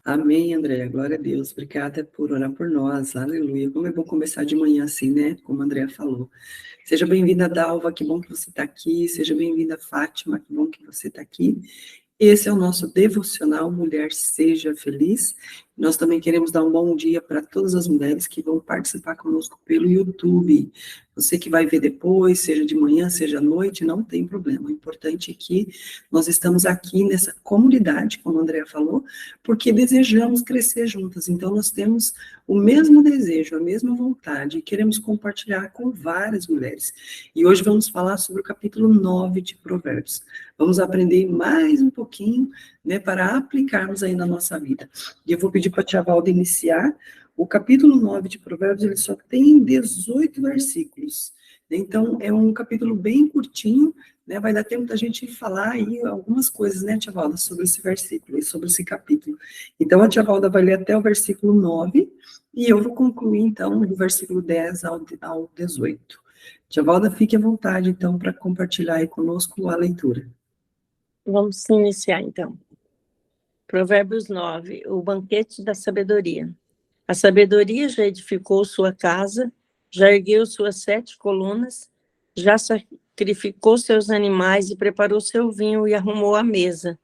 Amém, Andréia. Glória a Deus. Obrigada por orar por nós. Aleluia. Como é bom começar de manhã assim, né? Como a Andréia falou. Seja bem-vinda, Dalva. Que bom que você está aqui. Seja bem-vinda, Fátima. Que bom que você está aqui. Esse é o nosso devocional Mulher Seja Feliz. Nós também queremos dar um bom dia para todas as mulheres que vão participar conosco pelo YouTube. Você que vai ver depois, seja de manhã, seja à noite, não tem problema. O importante é que nós estamos aqui nessa comunidade, como a Andrea falou, porque desejamos crescer juntas. Então, nós temos o mesmo desejo, a mesma vontade, e queremos compartilhar com várias mulheres. E hoje vamos falar sobre o capítulo 9 de Provérbios. Vamos aprender mais um pouquinho, né, para aplicarmos aí na nossa vida. E eu vou pedir para a tia Valda iniciar. O capítulo 9 de Provérbios, ele só tem 18 versículos. Então, é um capítulo bem curtinho, né, vai dar tempo da gente falar aí algumas coisas, né, tia Valda, sobre esse versículo e sobre esse capítulo. Então, a tia Valda vai ler até o versículo 9, e eu vou concluir, então, do versículo 10 ao 18. Tia Valda, fique à vontade, então, para compartilhar aí conosco a leitura. Vamos iniciar, então. Provérbios 9, o banquete da sabedoria. A sabedoria já edificou sua casa, já ergueu suas 7 colunas, já sacrificou seus animais e preparou seu vinho e arrumou a mesa.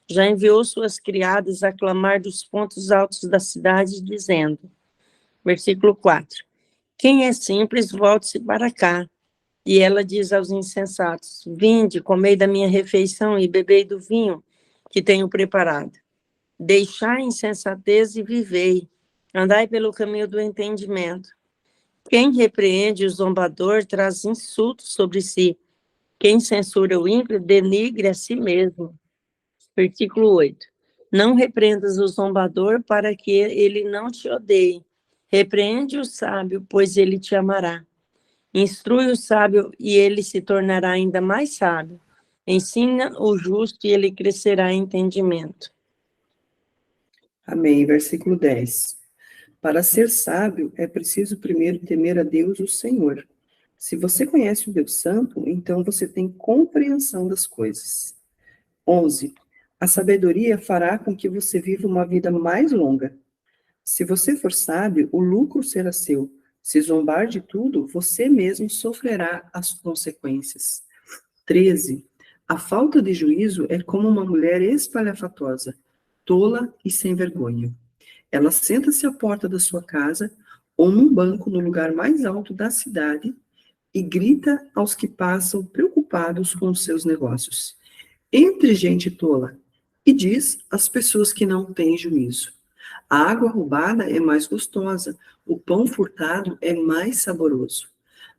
Já enviou suas criadas a clamar dos pontos altos da cidade, dizendo, versículo 4, quem é simples, volte-se para cá. E ela diz aos insensatos, vinde, comei da minha refeição e bebei do vinho que tenho preparado. Deixai a insensatez e vivei. Andai pelo caminho do entendimento. Quem repreende o zombador traz insultos sobre si. Quem censura o ímpio denigre a si mesmo. Versículo 8. Não repreendas o zombador para que ele não te odeie. Repreende o sábio, pois ele te amará. Instrui o sábio e ele se tornará ainda mais sábio. Ensina o justo e ele crescerá em entendimento. Amém. Versículo 10. Para ser sábio, é preciso primeiro temer a Deus, o Senhor. Se você conhece o Deus Santo, então você tem compreensão das coisas. 11. A sabedoria fará com que você viva uma vida mais longa. Se você for sábio, o lucro será seu. Se zombar de tudo, você mesmo sofrerá as consequências. 13. A falta de juízo é como uma mulher espalhafatosa, tola e sem vergonha. Ela senta-se à porta da sua casa ou num banco no lugar mais alto da cidade e grita aos que passam preocupados com os seus negócios. Entre gente tola, e diz às pessoas que não têm juízo. A água roubada é mais gostosa, o pão furtado é mais saboroso.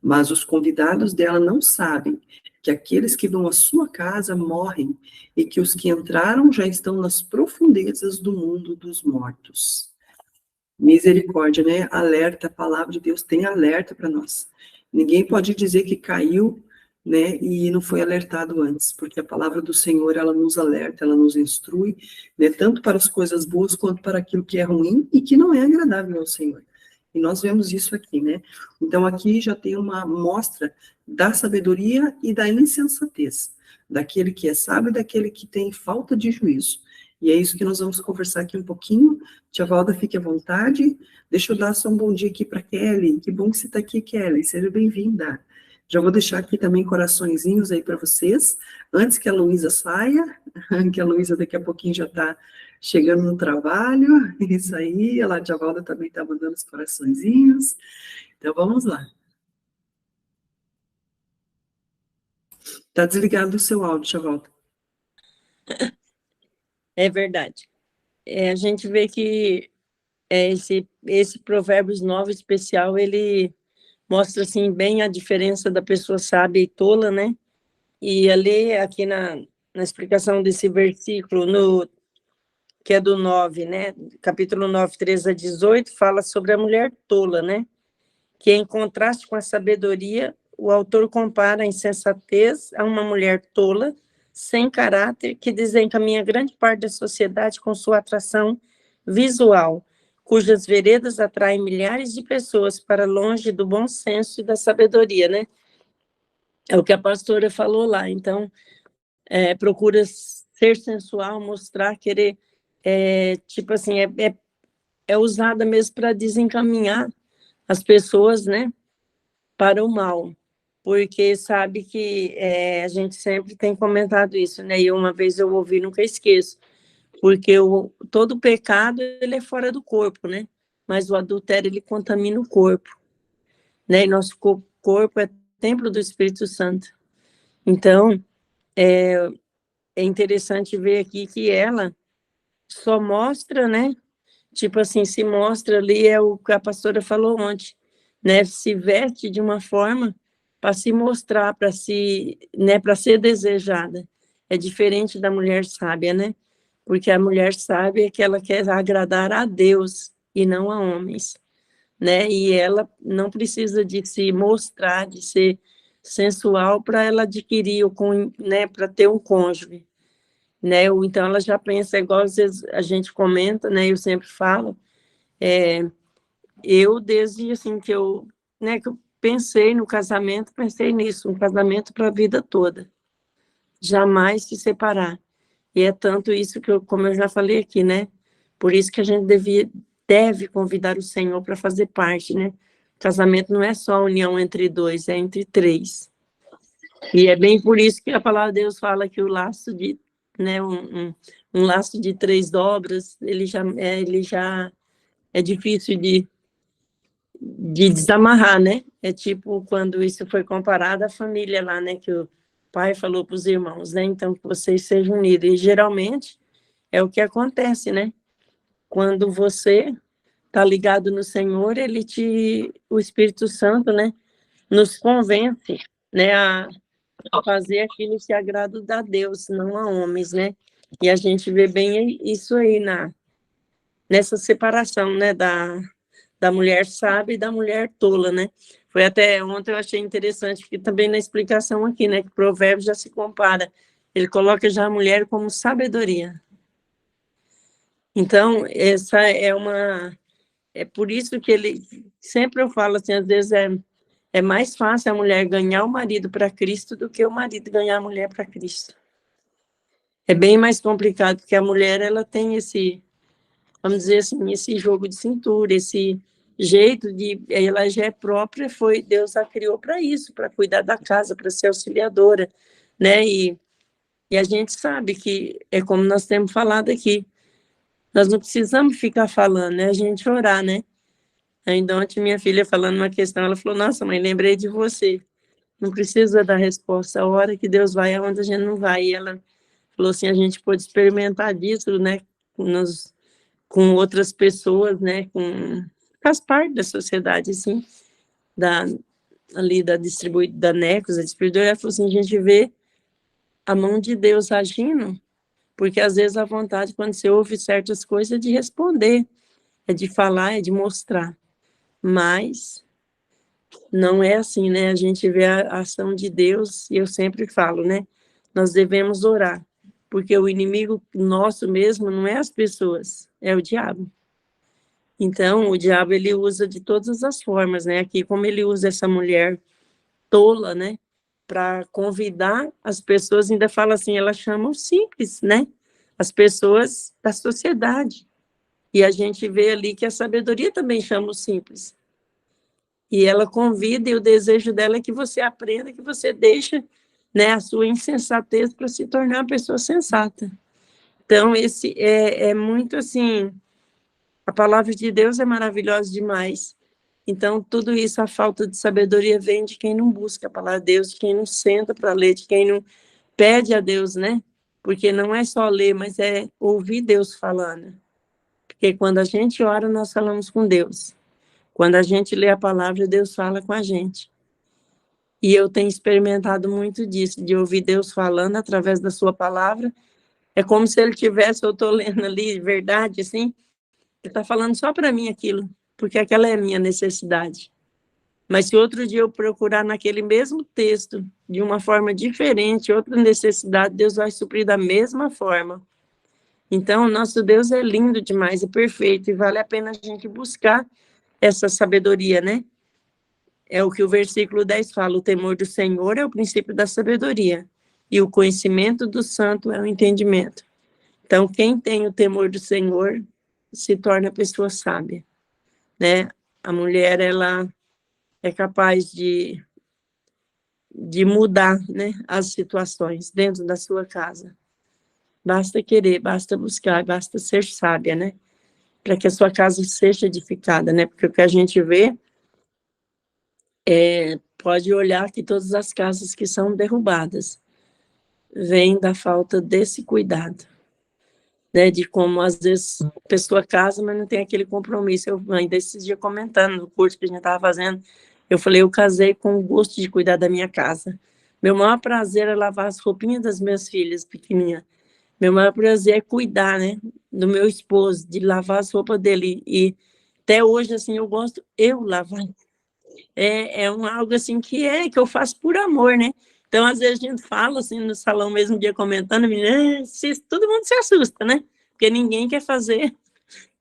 Mas os convidados dela não sabem que aqueles que vão à sua casa morrem e que os que entraram já estão nas profundezas do mundo dos mortos. Misericórdia, né? Alerta, a palavra de Deus tem alerta para nós. Ninguém pode dizer que caiu, né, e não foi alertado antes, porque a palavra do Senhor, ela nos alerta, ela nos instrui, né, tanto para as coisas boas quanto para aquilo que é ruim e que não é agradável ao Senhor. E nós vemos isso aqui, né? Então, aqui já tem uma mostra da sabedoria e da insensatez, daquele que é sábio e daquele que tem falta de juízo. E é isso que nós vamos conversar aqui um pouquinho. Tia Valda, fique à vontade. Deixa eu dar só um bom dia aqui para Kelly. Que bom que você está aqui, Kelly. Seja bem-vinda. Já vou deixar aqui também coraçõezinhos aí para vocês, antes que a Luísa saia, que a Luísa daqui a pouquinho já está chegando no trabalho. Isso aí, a Tia Valda também está mandando os coraçõezinhos. Então, vamos lá. Está desligado o seu áudio, Tia Valda. É verdade. A gente vê que esse Provérbios 9 especial, ele mostra assim, bem a diferença da pessoa sábia e tola, né? E ali, aqui na explicação desse versículo, que é do 9, né? Capítulo 9, 13 a 18, fala sobre a mulher tola, né? Que em contraste com a sabedoria, o autor compara a insensatez a uma mulher tola, sem caráter, que desencaminha grande parte da sociedade com sua atração visual, cujas veredas atraem milhares de pessoas para longe do bom senso e da sabedoria, né? É o que a pastora falou lá. Então, procura ser sensual, mostrar, querer tipo assim, é usada mesmo para desencaminhar as pessoas, né, para o mal, porque sabe que a gente sempre tem comentado isso, né, e uma vez eu ouvi, nunca esqueço, porque todo pecado, ele é fora do corpo, né, mas o adultério, ele contamina o corpo, né, e nosso corpo é templo do Espírito Santo. Então, é interessante ver aqui que ela só mostra, né, tipo assim, se mostra ali, é o que a pastora falou ontem, né? Se veste de uma forma para se mostrar, para se, né, para ser desejada. É diferente da mulher sábia, né? Porque a mulher sábia é que ela quer agradar a Deus e não a homens, né? E ela não precisa de se mostrar, de ser sensual para ela adquirir né, para ter um cônjuge, né? Ou então ela já pensa igual às vezes a gente comenta, né? Eu sempre falo, eu desde assim que eu, né, que eu pensei no casamento, pensei nisso, um casamento para a vida toda, jamais se separar. E é tanto isso que eu, como eu já falei aqui, né? Por isso que a gente deve convidar o Senhor para fazer parte, né? Casamento não é só a união entre dois, é entre três. E é bem por isso que a palavra de Deus fala que o laço de, né, um laço de 3 dobras, ele já é difícil de desamarrar, né? É tipo quando isso foi comparado à família lá, né? Que o pai falou para os irmãos, né? Então, que vocês sejam unidos. E geralmente é o que acontece, né? Quando você está ligado no Senhor, o Espírito Santo, né? Nos convence, né? A fazer aquilo que agrada a Deus, não a homens, né? E a gente vê bem isso aí nessa separação, né? Da mulher sábia e da mulher tola, né? Foi até ontem eu achei interessante que também na explicação aqui, né, que o provérbio já se compara, ele coloca já a mulher como sabedoria. Então, essa é por isso que ele, sempre eu falo assim, às vezes é mais fácil a mulher ganhar o marido para Cristo do que o marido ganhar a mulher para Cristo. É bem mais complicado, porque a mulher, ela tem esse, vamos dizer assim, esse jogo de cintura, esse jeito ela já é própria, Deus a criou para isso, para cuidar da casa, para ser auxiliadora, né? E a gente sabe que é como nós temos falado aqui, nós não precisamos ficar falando, né? A gente orar, né? Ainda ontem minha filha falando uma questão, ela falou, nossa mãe, lembrei de você, não precisa dar resposta, a hora que Deus vai, aonde a gente não vai, e ela falou assim, a gente pode experimentar disso, né? Com outras pessoas, né, faz parte da sociedade, assim, ali da Necos, a distribuidora, ela falou assim, a gente vê a mão de Deus agindo, porque às vezes a vontade, quando você ouve certas coisas, é de responder, é de falar, é de mostrar, mas não é assim, né, a gente vê a ação de Deus, e eu sempre falo, né, nós devemos orar, porque o inimigo nosso mesmo não é as pessoas, é o diabo. Então, o diabo, ele usa de todas as formas, né? Aqui, como ele usa essa mulher tola, né? Para convidar as pessoas, ainda fala assim, ela chama os simples, né? As pessoas da sociedade. E a gente vê ali que a sabedoria também chama os simples. E ela convida, e o desejo dela é que você aprenda, que você deixe, né, a sua insensatez para se tornar uma pessoa sensata. Então, esse é muito assim... A palavra de Deus é maravilhosa demais. Então, tudo isso, a falta de sabedoria vem de quem não busca a palavra de Deus, de quem não senta para ler, de quem não pede a Deus, né? Porque não é só ler, mas é ouvir Deus falando. Porque quando a gente ora, nós falamos com Deus. Quando a gente lê a palavra, Deus fala com a gente. E eu tenho experimentado muito disso, de ouvir Deus falando através da sua palavra. É como se ele tivesse, eu estou lendo ali, verdade, assim, ele está falando só para mim aquilo, porque aquela é a minha necessidade. Mas se outro dia eu procurar naquele mesmo texto, de uma forma diferente, outra necessidade, Deus vai suprir da mesma forma. Então, nosso Deus é lindo demais, é perfeito, e vale a pena a gente buscar essa sabedoria, né? É o que o versículo 10 fala, o temor do Senhor é o princípio da sabedoria, e o conhecimento do santo é o entendimento. Então, quem tem o temor do Senhor se torna pessoa sábia, né? A mulher, ela é capaz de mudar, né, as situações dentro da sua casa. Basta querer, basta buscar, basta ser sábia, né? Para que a sua casa seja edificada, né? Porque o que a gente vê pode olhar que todas as casas que são derrubadas vêm da falta desse cuidado, né? De como, às vezes, a pessoa casa, mas não tem aquele compromisso. Eu ainda esses dias comentando no curso que a gente estava fazendo, eu falei, eu casei com o gosto de cuidar da minha casa. Meu maior prazer é lavar as roupinhas das minhas filhas pequenininhas. Meu maior prazer é cuidar, né, do meu esposo, de lavar as roupas dele. E até hoje, assim, eu gosto eu lavar. Algo assim que eu faço por amor, né? Então, às vezes a gente fala assim no salão mesmo dia comentando, menina, todo mundo se assusta, né? Porque ninguém quer fazer,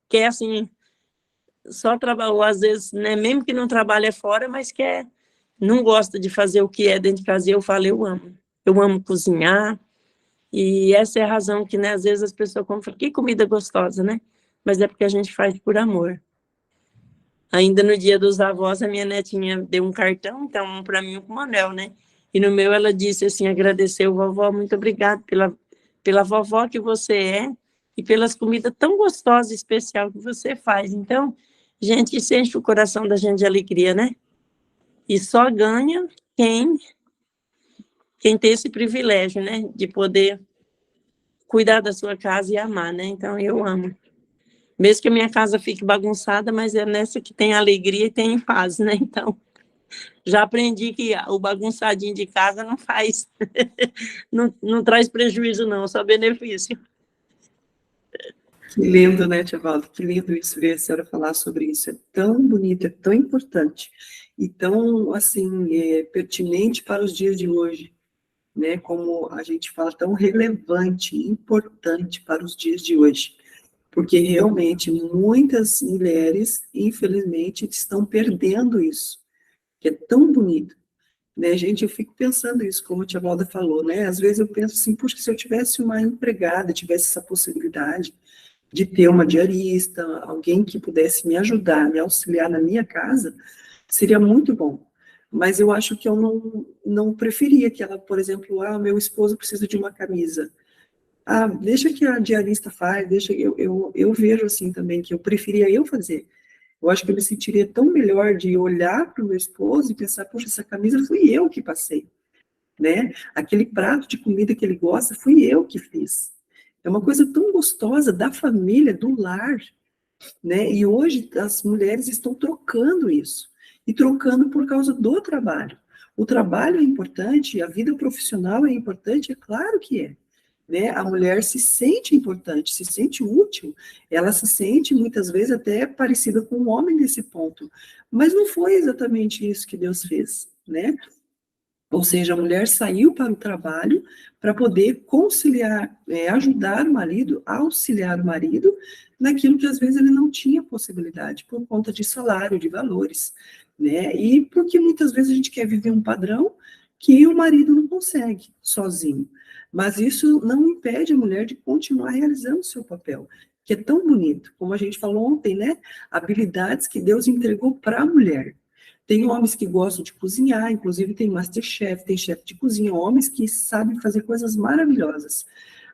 quer assim, só trabalhar, ou às vezes, né, mesmo que não trabalha fora, mas não gosta de fazer o que é dentro de casa. E eu falo, eu amo. Eu amo cozinhar, e essa é a razão que, né, às vezes as pessoas falam, que comida gostosa, né? Mas é porque a gente faz por amor. Ainda no dia dos avós, a minha netinha deu um cartão, então um para mim e um para o Manel, né? E no meu ela disse assim, agradeceu, vovó, muito obrigada pela vovó que você é e pelas comidas tão gostosas e especial que você faz. Então, gente, isso enche o coração da gente de alegria, né? E só ganha quem tem esse privilégio, né? De poder cuidar da sua casa e amar, né? Então, eu amo. Mesmo que a minha casa fique bagunçada, mas é nessa que tem alegria e tem paz, né? Então, já aprendi que o bagunçadinho de casa não faz, não traz prejuízo, não, só benefício. Que lindo, né, Tia Valda? Que lindo isso, ver a senhora falar sobre isso. É tão bonito, é tão importante e tão, assim, pertinente para os dias de hoje, né? Como a gente fala, tão relevante, importante para os dias de hoje. Porque realmente muitas mulheres, infelizmente, estão perdendo isso, que é tão bonito. Né, gente, eu fico pensando isso, como a Tia Valda falou, né? Às vezes eu penso assim, puxa, se eu tivesse uma empregada, tivesse essa possibilidade de ter uma diarista, alguém que pudesse me ajudar, me auxiliar na minha casa, seria muito bom. Mas eu acho que eu não preferia que ela, por exemplo, meu esposo precisa de uma camisa. Deixa que a diarista faz, deixa, eu vejo assim também, que eu preferia eu fazer. Eu acho que eu me sentiria tão melhor de olhar para o meu esposo e pensar, poxa, essa camisa fui eu que passei, né? Aquele prato de comida que ele gosta, fui eu que fiz. É uma coisa tão gostosa da família, do lar, né? E hoje as mulheres estão trocando isso, e trocando por causa do trabalho. O trabalho é importante, a vida profissional é importante, é claro que é. Né? A mulher se sente importante, se sente útil, ela se sente muitas vezes até parecida com um homem nesse ponto, mas não foi exatamente isso que Deus fez, né? Ou seja, a mulher saiu para o trabalho para poder conciliar, ajudar o marido, auxiliar o marido naquilo que às vezes ele não tinha possibilidade, por conta de salário, de valores, né? E porque muitas vezes a gente quer viver um padrão que o marido não consegue sozinho. Mas isso não impede a mulher de continuar realizando o seu papel, que é tão bonito, como a gente falou ontem, né? Habilidades que Deus entregou para a mulher. Tem homens que gostam de cozinhar, inclusive tem masterchef, tem chefe de cozinha, homens que sabem fazer coisas maravilhosas,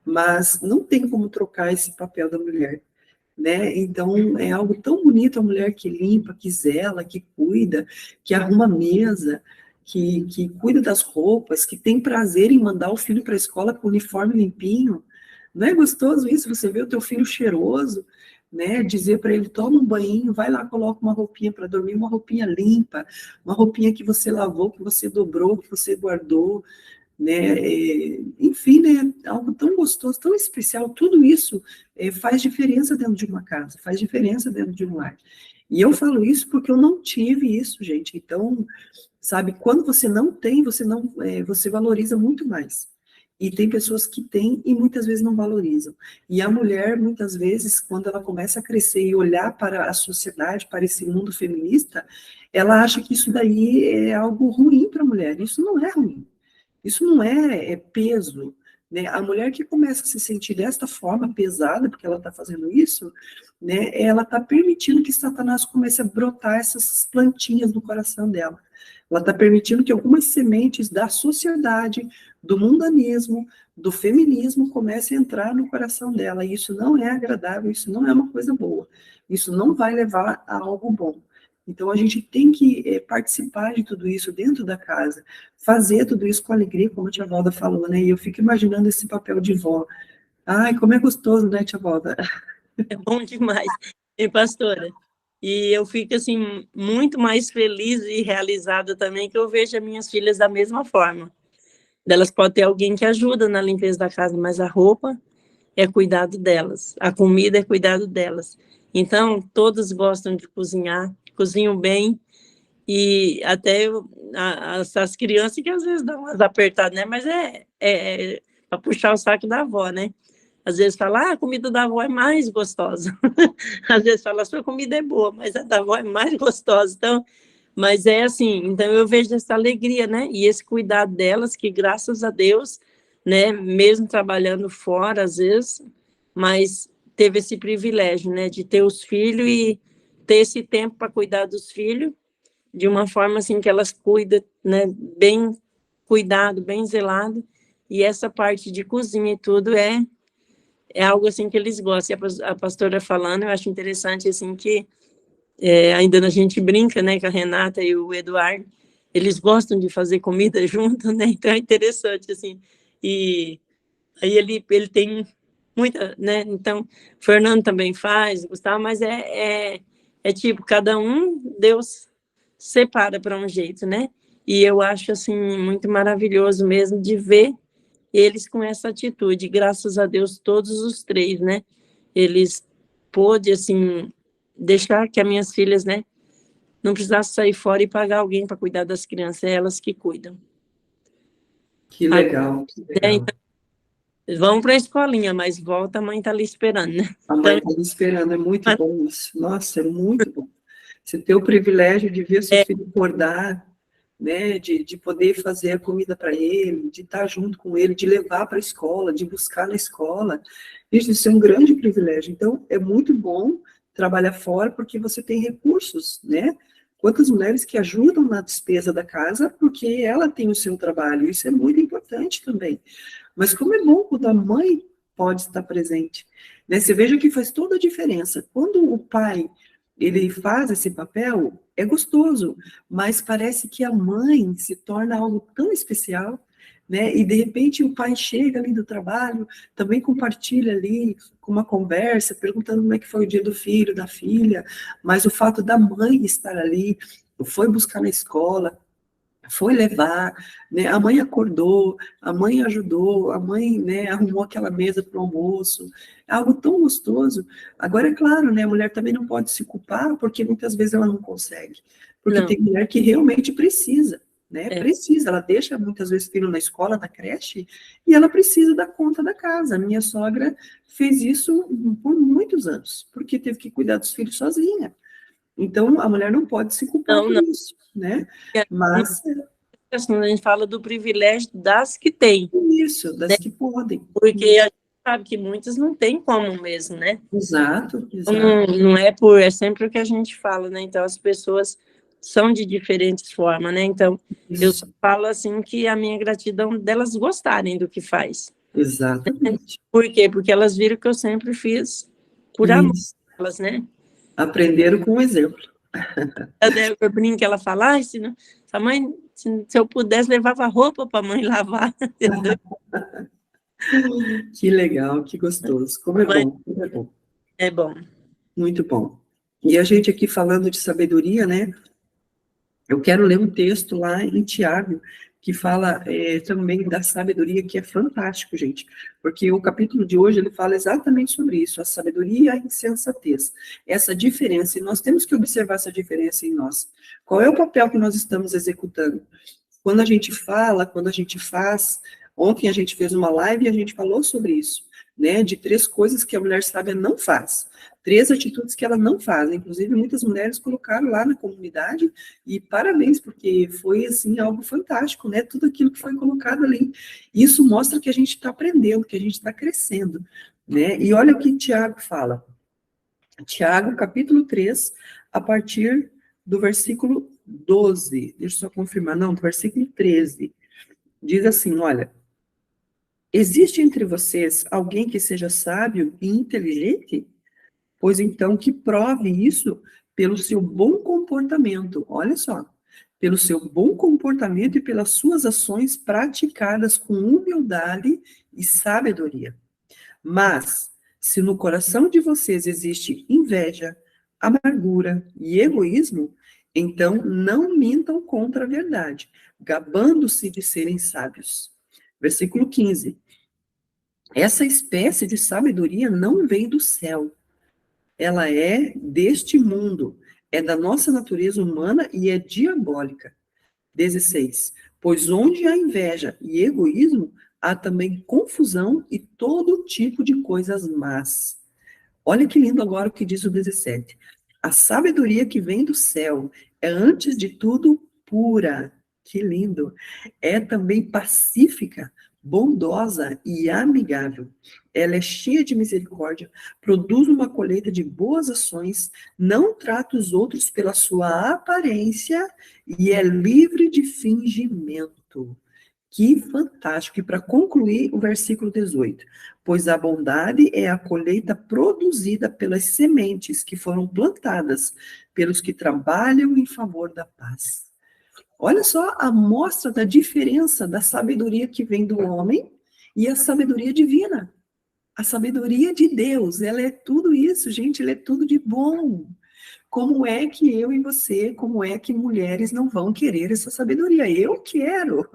mas não tem como trocar esse papel da mulher, né? Então, é algo tão bonito a mulher que limpa, que zela, que cuida, que arruma a mesa, que cuida das roupas, que tem prazer em mandar o filho para a escola com o uniforme limpinho. Não é gostoso isso? Você vê o teu filho cheiroso, né? Dizer para ele, toma um banho, vai lá, coloca uma roupinha para dormir, uma roupinha limpa, uma roupinha que você lavou, que você dobrou, que você guardou, né? Enfim, né? Algo tão gostoso, tão especial, tudo isso faz diferença dentro de uma casa, faz diferença dentro de um lar. E eu falo isso porque eu não tive isso, gente. Então, sabe, quando você não tem, você valoriza muito mais. E tem pessoas que têm e muitas vezes não valorizam. E a mulher, muitas vezes, quando ela começa a crescer e olhar para a sociedade, para esse mundo feminista, ela acha que isso daí é algo ruim para a mulher. Isso não é ruim. Isso não é peso, né? A mulher que começa a se sentir desta forma pesada, porque ela está fazendo isso, né? Ela está permitindo que Satanás comece a brotar essas plantinhas no coração dela. Ela está permitindo que algumas sementes da sociedade, do mundanismo, do feminismo comecem a entrar no coração dela. E isso não é agradável, isso não é uma coisa boa. Isso não vai levar a algo bom. Então, a gente tem que participar de tudo isso dentro da casa, fazer tudo isso com alegria, como a tia Valda falou, né? E eu fico imaginando esse papel de vó. Ai, como é gostoso, né, tia Valda? É bom demais, e pastora? E eu fico, assim, muito mais feliz e realizada também que eu vejo as minhas filhas da mesma forma. Elas podem ter alguém que ajuda na limpeza da casa, mas a roupa é cuidado delas, a comida é cuidado delas. Então, todas gostam de cozinhar, cozinham bem, e até as crianças que às vezes dão umas apertadas, né? Mas é para puxar o saco da avó, né? Às vezes fala, a comida da avó é mais gostosa. Às vezes fala, a sua comida é boa, mas a da avó é mais gostosa. Então, mas é assim, então eu vejo essa alegria, né? E esse cuidado delas, que graças a Deus, né? Mesmo trabalhando fora, às vezes, mas teve esse privilégio, né? De ter os filhos e ter esse tempo para cuidar dos filhos de uma forma assim que elas cuidam, né? Bem cuidado, bem zelado. E essa parte de cozinha e tudo é algo assim que eles gostam. E a pastora falando, eu acho interessante assim que ainda a gente brinca, né, com a Renata e o Eduardo, eles gostam de fazer comida junto, né? Então é interessante assim. E aí ele tem muita, né? Então o Fernando também faz, Gustavo, mas é tipo cada um Deus separa para um jeito, né? E eu acho assim muito maravilhoso mesmo de ver eles com essa atitude, graças a Deus, todos os três, né? Eles pôde, assim, deixar que as minhas filhas, né, não precisassem sair fora e pagar alguém para cuidar das crianças, é elas que cuidam. Que Agora, legal, que né, legal. então, vão para a escolinha, mas volta, a mãe está ali esperando, né? A mãe Então, está esperando, é muito bom isso. Nossa, é muito bom. Você ter o privilégio de ver seu filho acordar, né, de poder fazer a comida para ele, de estar junto com ele, de levar para a escola, de buscar na escola. Isso é um grande privilégio. Então, é muito bom trabalhar fora porque você tem recursos, né? Quantas mulheres que ajudam na despesa da casa porque ela tem o seu trabalho. Isso é muito importante também. Mas como é bom quando a mãe pode estar presente, né? Você veja que faz toda a diferença. Quando o pai ele faz esse papel, é gostoso, mas parece que a mãe se torna algo tão especial, né? E de repente o pai chega ali do trabalho, também compartilha ali com uma conversa, perguntando como é que foi o dia do filho, da filha, mas o fato da mãe estar ali, foi buscar na escola, foi levar, né? A mãe acordou, a mãe ajudou, a mãe, né, arrumou aquela mesa para o almoço, é algo tão gostoso. Agora, é claro, né, a mulher também não pode se culpar, porque muitas vezes ela não consegue, porque não, tem mulher que realmente precisa, né, é, precisa, ela deixa muitas vezes filho na escola, na creche, e ela precisa dar conta da casa. A minha sogra fez isso por muitos anos, porque teve que cuidar dos filhos sozinha. Então, a mulher não pode se culpar não, por não. isso, né? Mas Assim, a gente fala do privilégio das que têm, isso, né? das que podem. Porque a Isso. gente sabe que muitas não têm como mesmo, né? Exato, exato. Não é por, é sempre o que a gente fala, né? Então as pessoas são de diferentes formas, né? Então eu só Isso, falo assim que a minha gratidão delas gostarem do que faz. exatamente. Por quê? Porque elas viram que eu sempre fiz por amor Isso. delas, né? Aprenderam com o exemplo. A Débora brinca, ela fala, ai, se a mãe, se eu pudesse, levava roupa para a mãe lavar. Que legal, que gostoso. Como é Mas bom, como é bom. é bom. Muito bom. E a gente aqui falando de sabedoria, né? Eu quero ler um texto lá em Tiago, que fala também da sabedoria, que é fantástico, gente, porque o capítulo de hoje ele fala exatamente sobre isso, a sabedoria e a insensatez, essa diferença, e nós temos que observar essa diferença em nós. Qual é o papel que nós estamos executando? Quando a gente fala, quando a gente faz, ontem a gente fez uma live e a gente falou sobre isso, né, de 3 coisas que a mulher sábia não faz. 3 atitudes que ela não faz. Inclusive, muitas mulheres colocaram lá na comunidade, e parabéns, porque foi, assim, algo fantástico, né? Tudo aquilo que foi colocado ali. Isso mostra que a gente está aprendendo, que a gente está crescendo, né? E olha o que Tiago fala. Tiago, capítulo 3, a partir do versículo 12. Deixa eu só confirmar. Não, do versículo 13. Diz assim, olha, existe entre vocês alguém que seja sábio e inteligente? Pois então que prove isso pelo seu bom comportamento. Olha só, pelo seu bom comportamento e pelas suas ações praticadas com humildade e sabedoria. Mas, se no coração de vocês existe inveja, amargura e egoísmo, então não mintam contra a verdade, gabando-se de serem sábios. Versículo 15. Essa espécie de sabedoria não vem do céu, ela é deste mundo, é da nossa natureza humana e é diabólica. 16. Pois onde há inveja e egoísmo, há também confusão e todo tipo de coisas más. Olha que lindo agora o que diz o 17. A sabedoria que vem do céu é, antes de tudo, pura. Que lindo. É também pacífica, bondosa e amigável. Ela é cheia de misericórdia, produz uma colheita de boas ações, não trata os outros pela sua aparência e é livre de fingimento. Que fantástico! E para concluir, o versículo 18. Pois a bondade é a colheita produzida pelas sementes que foram plantadas pelos que trabalham em favor da paz. Olha só a amostra da diferença da sabedoria que vem do homem e a sabedoria divina. A sabedoria de Deus, ela é tudo isso, gente, ela é tudo de bom. Como é que eu e você, como é que mulheres não vão querer essa sabedoria? Eu quero,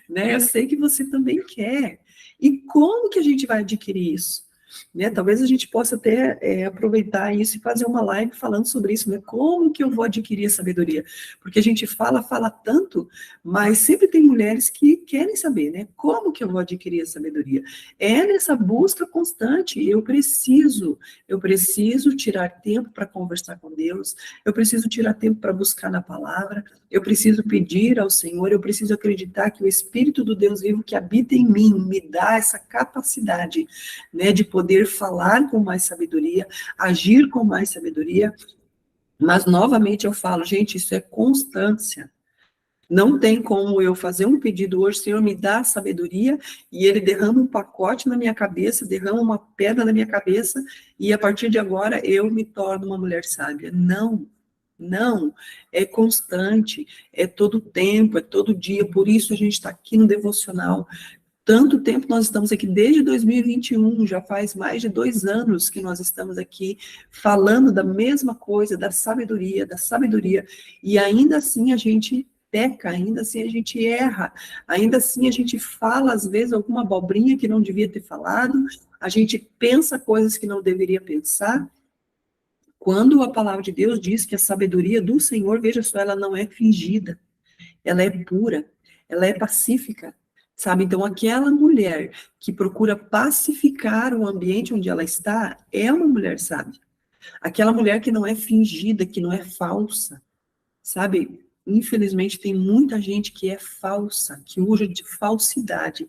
né? Eu sei que você também quer. E como que a gente vai adquirir isso? Né? Talvez a gente possa até aproveitar isso e fazer uma live falando sobre isso, né? Como que eu vou adquirir a sabedoria? Porque a gente fala tanto, mas sempre tem mulheres que querem saber, né? Como que eu vou adquirir a sabedoria? É nessa busca constante, eu preciso tirar tempo para conversar com Deus, eu preciso tirar tempo para buscar na palavra, eu preciso pedir ao Senhor, eu preciso acreditar que o Espírito do Deus vivo que habita em mim me dá essa capacidade, né, de poder falar com mais sabedoria, agir com mais sabedoria. Mas, novamente, eu falo, gente, isso é constância. Não tem como eu fazer um pedido hoje, Senhor, me dá sabedoria, e ele derrama um pacote na minha cabeça, derrama uma pedra na minha cabeça, e a partir de agora eu me torno uma mulher sábia. Não, não, é constante, é todo tempo, é todo dia, por isso a gente está aqui no devocional. Tanto tempo nós estamos aqui, desde 2021, já faz mais de 2 anos que nós estamos aqui falando da mesma coisa, da sabedoria, e ainda assim a gente peca, ainda assim a gente erra, ainda assim a gente fala, às vezes, alguma abobrinha que não devia ter falado, a gente pensa coisas que não deveria pensar, quando a palavra de Deus diz que a sabedoria do Senhor, veja só, ela não é fingida, ela é pura, ela é pacífica, sabe? Então, aquela mulher que procura pacificar o ambiente onde ela está, é uma mulher sábia. Aquela mulher que não é fingida, que não é falsa, sabe? Infelizmente, tem muita gente que é falsa, que usa de falsidade.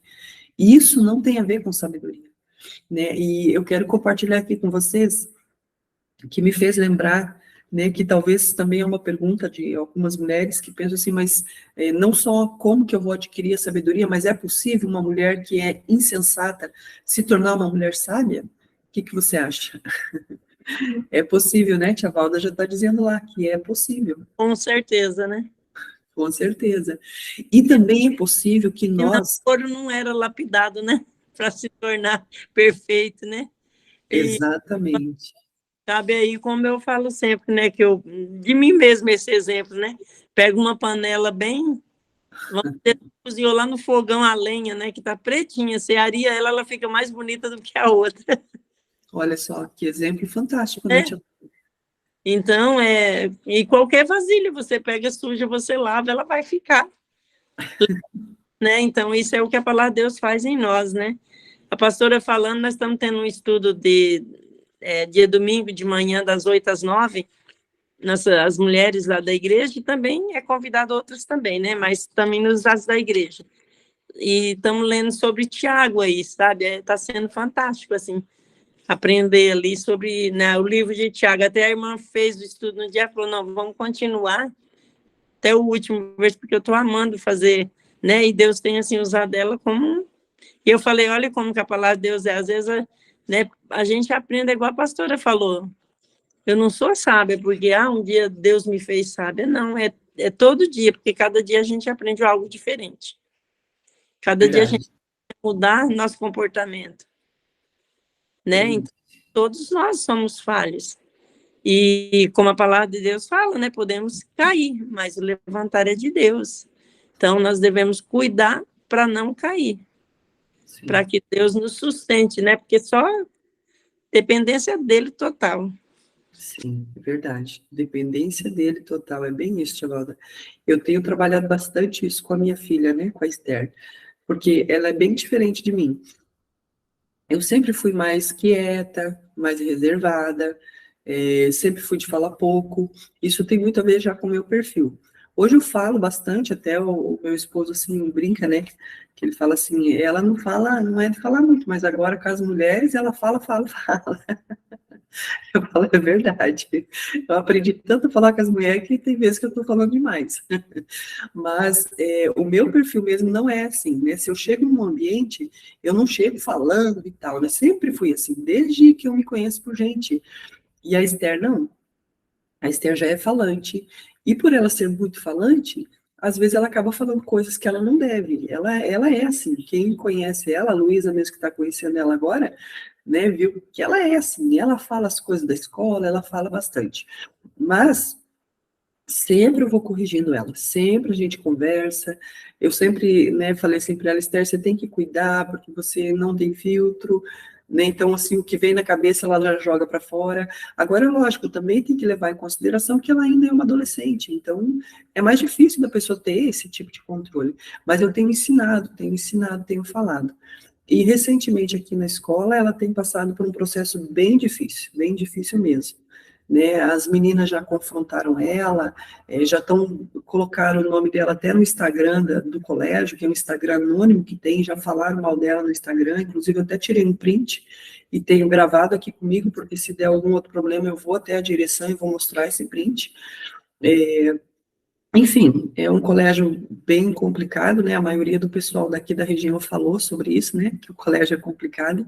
E isso não tem a ver com sabedoria, né? E eu quero compartilhar aqui com vocês, que me fez lembrar, né, que talvez também é uma pergunta de algumas mulheres que pensam assim, mas não só como que eu vou adquirir a sabedoria, mas é possível uma mulher que é insensata se tornar uma mulher sábia? O que você acha? É possível, né? Tia Valda já está dizendo lá que é possível. Com certeza, né? Com certeza. E também é possível que nós... O ouro não era lapidado, né? Para se tornar perfeito, né? Exatamente. Cabe aí, como eu falo sempre, né? Que eu, de mim mesmo, esse exemplo, né? Pega uma panela bem... Vamos dizer, cozinhou lá no fogão a lenha, né? Que tá pretinha. Você aria ela, ela fica mais bonita do que a outra. Olha só, que exemplo fantástico, né, É. tia? Então, e qualquer vasilha, você pega suja, você lava, ela vai ficar. Né? Então, isso é o que a palavra de Deus faz em nós, né? A pastora falando, nós estamos tendo um estudo dia domingo de manhã, das 8 às 9, as mulheres lá da igreja, e também é convidado outras também, né? Mas também nos atos da igreja. E estamos lendo sobre Tiago aí, sabe? Está sendo fantástico, assim, aprender ali sobre, né, o livro de Tiago. Até a irmã fez o estudo no dia, falou, não, vamos continuar até o último verso, porque eu estou amando fazer, né? E Deus tem, assim, usado ela como... E eu falei, olha como que a palavra de Deus é. Às vezes, né, a gente aprende igual a pastora falou. Eu não sou sábia porque, um dia Deus me fez sábia. Não, é todo dia, porque cada dia a gente aprende algo diferente. Cada dia a gente Verdade. vai mudar nosso comportamento, né? Então, todos nós somos falhos. E como a palavra de Deus fala, né? Podemos cair, mas o levantar é de Deus. Então, nós devemos cuidar para não cair, para que Deus nos sustente, né? Porque só dependência dele total. Sim, é verdade. Dependência dele total, é bem isso, Tia Valda. Eu tenho trabalhado bastante isso com a minha filha, né, com a Esther, porque ela é bem diferente de mim. Eu sempre fui mais quieta, mais reservada, sempre fui de falar pouco. Isso tem muito a ver já com o meu perfil. Hoje eu falo bastante, até o meu esposo assim brinca, né? Que ele fala assim, ela não fala, não é de falar muito, mas agora com as mulheres ela fala, fala, fala. Eu falo, é verdade. Eu aprendi tanto a falar com as mulheres que tem vezes que eu estou falando demais. Mas o meu perfil mesmo não é assim, né? Se eu chego num ambiente, eu não chego falando e tal, né? Sempre fui assim, desde que eu me conheço por gente. E a Esther não. A Esther já é falante. E por ela ser muito falante, às vezes ela acaba falando coisas que ela não deve. Ela é assim. Quem conhece ela, a Luísa mesmo que está conhecendo ela agora, né, viu que ela é assim. Ela fala as coisas da escola, ela fala bastante. Mas sempre eu vou corrigindo ela, sempre a gente conversa, eu sempre, né, falei assim para ela, Esther, você tem que cuidar, porque você não tem filtro, né, então, assim, o que vem na cabeça, ela já joga para fora. Agora, lógico, também tem que levar em consideração que ela ainda é uma adolescente, então, é mais difícil da pessoa ter esse tipo de controle, mas eu tenho falado. E, recentemente, aqui na escola, ela tem passado por um processo bem difícil mesmo. Né, as meninas já confrontaram ela, colocaram o nome dela até no Instagram do colégio, que é um Instagram anônimo que tem, já falaram mal dela no Instagram, inclusive eu até tirei um print e tenho gravado aqui comigo, porque se der algum outro problema eu vou até a direção e vou mostrar esse print. Enfim, é um colégio bem complicado, né, a maioria do pessoal daqui da região falou sobre isso, né, que o colégio é complicado.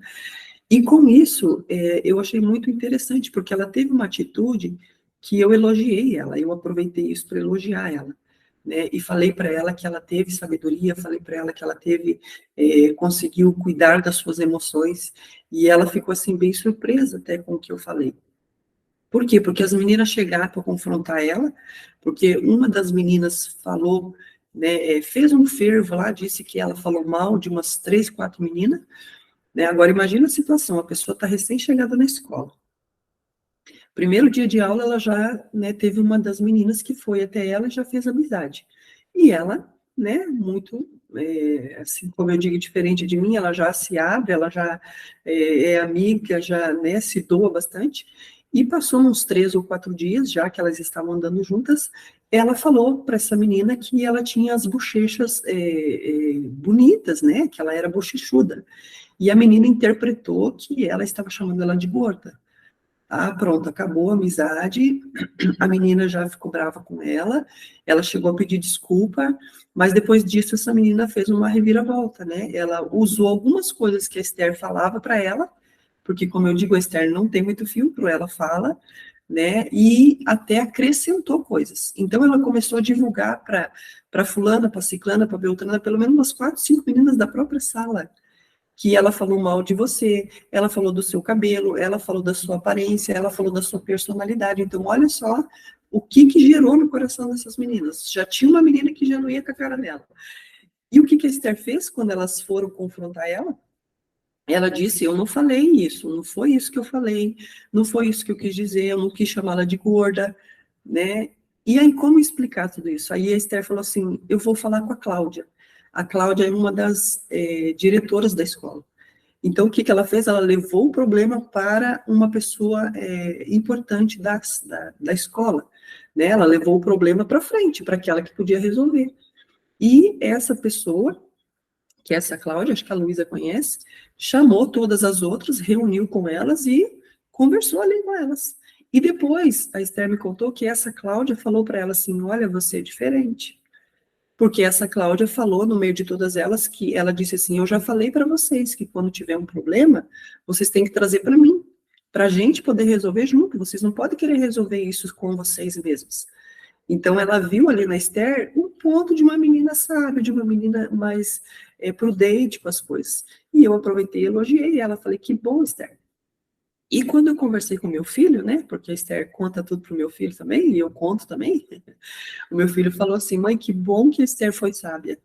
E com isso, eu achei muito interessante, porque ela teve uma atitude que eu elogiei ela, eu aproveitei isso para elogiar ela, né, e falei para ela que ela teve sabedoria, falei para ela que ela conseguiu cuidar das suas emoções, e ela ficou assim bem surpresa até com o que eu falei. Por quê? Porque as meninas chegaram para confrontar ela, porque uma das meninas falou, né, fez um fervo lá, disse que ela falou mal de umas 3, 4 meninas, né? Agora, imagina a situação, a pessoa está recém-chegada na escola. Primeiro dia de aula, ela já, né, teve uma das meninas que foi até ela e já fez amizade. E ela, né, muito, assim, como eu digo, diferente de mim, ela já se abre, ela já é amiga, já, né, se doa bastante. E passou uns 3 ou 4 dias, já que elas estavam andando juntas, ela falou para essa menina que ela tinha as bochechas bonitas, né, que ela era bochechuda. E a menina interpretou que ela estava chamando ela de gorda. Pronto, acabou a amizade, a menina já ficou brava com ela chegou a pedir desculpa, mas depois disso essa menina fez uma reviravolta, né? Ela usou algumas coisas que a Esther falava para ela, porque, como eu digo, a Esther não tem muito filtro, ela fala, né? E até acrescentou coisas. Então, ela começou a divulgar para fulana, para ciclana, para beltrana, pelo menos umas 4, 5 meninas da própria sala, que ela falou mal de você, ela falou do seu cabelo, ela falou da sua aparência, ela falou da sua personalidade. Então, olha só o que gerou no coração dessas meninas. Já tinha uma menina que já não ia com a cara dela. E o que a Esther fez quando elas foram confrontar ela? Ela disse, eu não falei isso, não foi isso que eu falei, não foi isso que eu quis dizer, eu não quis chamá-la de gorda, né? E aí, como explicar tudo isso? Aí a Esther falou assim, eu vou falar com a Cláudia. A Cláudia é uma das diretoras da escola. Então, o que ela fez? Ela levou o problema para uma pessoa importante da escola, né? Ela levou o problema para frente, para aquela que podia resolver. E essa pessoa, que é essa Cláudia, acho que a Luísa conhece, chamou todas as outras, reuniu com elas e conversou ali com elas. E depois, a Esther me contou que essa Cláudia falou para ela assim, olha, você é diferente. Porque essa Cláudia falou, no meio de todas elas, que ela disse assim, eu já falei para vocês que quando tiver um problema, vocês têm que trazer para mim, para a gente poder resolver junto, vocês não podem querer resolver isso com vocês mesmos. Então, ela viu ali na Esther um ponto de uma menina sábia, de uma menina mais prudente com as coisas. E eu aproveitei e elogiei ela, falei, que bom, Esther. E quando eu conversei com meu filho, né, porque a Esther conta tudo pro meu filho também, e eu conto também, o meu filho falou assim, mãe, que bom que a Esther foi sábia.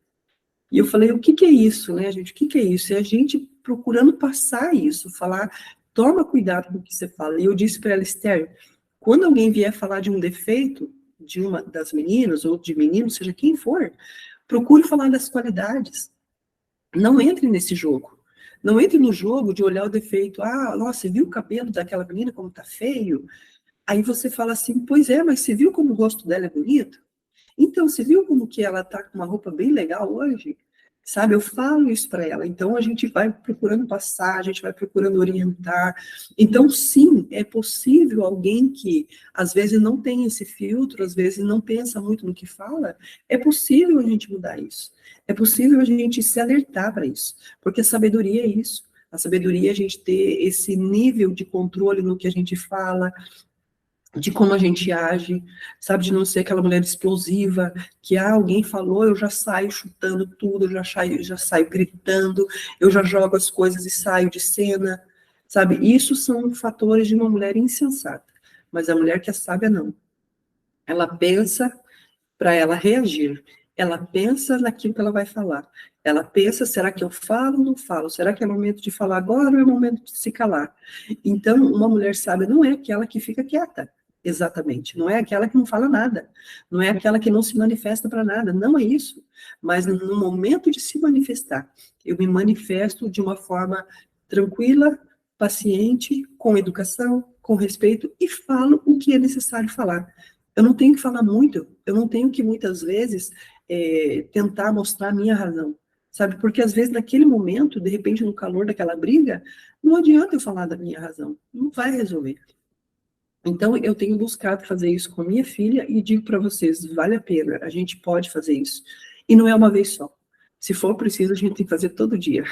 E eu falei, o que que é isso, né, gente, o que que é isso? É a gente procurando passar isso, falar, toma cuidado com o que você fala. E eu disse para ela, Esther, quando alguém vier falar de um defeito de uma das meninas, ou de menino, seja quem for, procure falar das qualidades. Não entre nesse jogo. Não entre no jogo de olhar o defeito. Ah, nossa, você viu o cabelo daquela menina como tá feio? Aí você fala assim, pois é, mas você viu como o rosto dela é bonito? Então, você viu como que ela tá com uma roupa bem legal hoje? Sabe, eu falo isso para ela. Então, a gente vai procurando passar, a gente vai procurando orientar. Então, sim, é possível alguém que, às vezes, não tem esse filtro, às vezes, não pensa muito no que fala, é possível a gente mudar isso. É possível a gente se alertar para isso. Porque a sabedoria é isso. A sabedoria é a gente ter esse nível de controle no que a gente fala, de como a gente age, sabe, de não ser aquela mulher explosiva, que alguém falou, eu já saio chutando tudo, eu já saio gritando, eu já jogo as coisas e saio de cena, sabe, isso são fatores de uma mulher insensata, mas a mulher que é sábia não, ela pensa para ela reagir, ela pensa naquilo que ela vai falar, ela pensa, será que eu falo ou não falo? Será que é momento de falar agora ou é momento de se calar? Então, uma mulher sábia não é aquela que fica quieta, exatamente, não é aquela que não fala nada, não é aquela que não se manifesta para nada, não é isso, mas no momento de se manifestar, eu me manifesto de uma forma tranquila, paciente, com educação, com respeito, e falo o que é necessário falar. Eu não tenho que falar muito, eu não tenho que, muitas vezes, tentar mostrar a minha razão, sabe? Porque, às vezes, naquele momento, de repente, no calor daquela briga, não adianta eu falar da minha razão, não vai resolver. Então, eu tenho buscado fazer isso com a minha filha e digo para vocês, vale a pena, a gente pode fazer isso. E não é uma vez só. Se for preciso, a gente tem que fazer todo dia.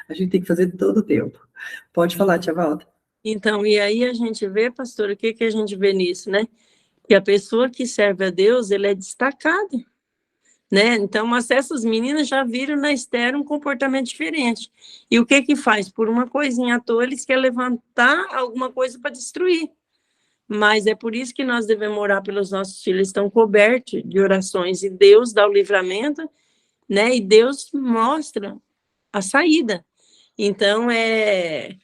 A gente tem que fazer todo o tempo. Pode falar, tia Valda. Então, e aí a gente vê, pastor, o que que a gente vê nisso, né? Que a pessoa que serve a Deus, ele é destacado, né? Então, mas essas meninas já viram na Esther um comportamento diferente. E o que que faz? Por uma coisinha à toa, eles querem levantar alguma coisa para destruir. Mas é por isso que nós devemos orar pelos nossos filhos, eles estão cobertos de orações, e Deus dá o livramento, né? E Deus mostra a saída. Então, é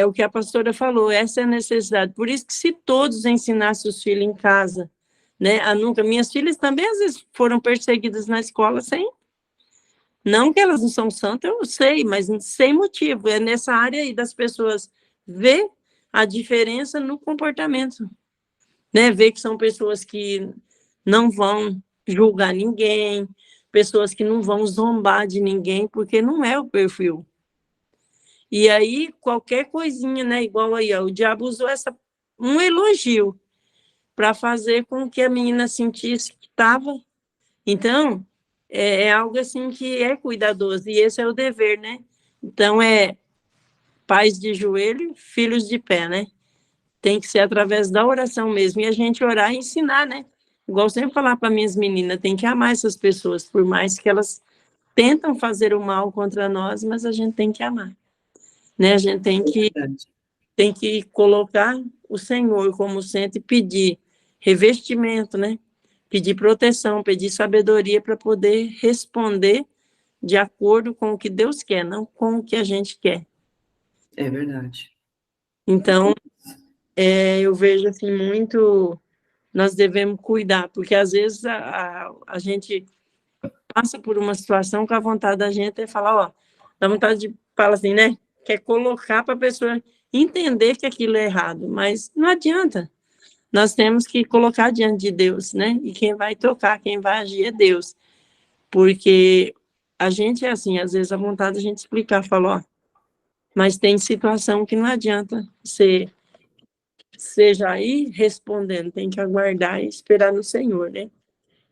o que a pastora falou, essa é a necessidade. Por isso que se todos ensinassem os filhos em casa, né, a nunca... Minhas filhas também, às vezes, foram perseguidas na escola sem... Não que elas não são santas, eu sei, mas sem motivo. É nessa área aí das pessoas ver a diferença no comportamento, né? Ver que são pessoas que não vão julgar ninguém, pessoas que não vão zombar de ninguém, porque não é o perfil. E aí, qualquer coisinha, né? Igual aí, ó, o diabo usou um elogio para fazer com que a menina sentisse que estava. Então, é algo assim que é cuidadoso, e esse é o dever, né? Então, pais de joelho, filhos de pé, né? Tem que ser através da oração mesmo, e a gente orar e ensinar, né? Igual sempre falar para minhas meninas, tem que amar essas pessoas, por mais que elas tentam fazer o mal contra nós, mas a gente tem que amar, né? A gente tem que colocar o Senhor como centro e pedir revestimento, né? Pedir proteção, pedir sabedoria para poder responder de acordo com o que Deus quer, não com o que a gente quer. É verdade. Então, eu vejo assim muito, nós devemos cuidar, porque às vezes a gente passa por uma situação que a vontade da gente é falar, ó, dá vontade de fala assim, né? Quer colocar para a pessoa entender que aquilo é errado, mas não adianta. Nós temos que colocar diante de Deus, né? E quem vai tocar, quem vai agir é Deus. Porque a gente é assim, às vezes a vontade de a gente explicar, falar, ó, mas tem situação que não adianta você seja aí respondendo, tem que aguardar e esperar no Senhor, né?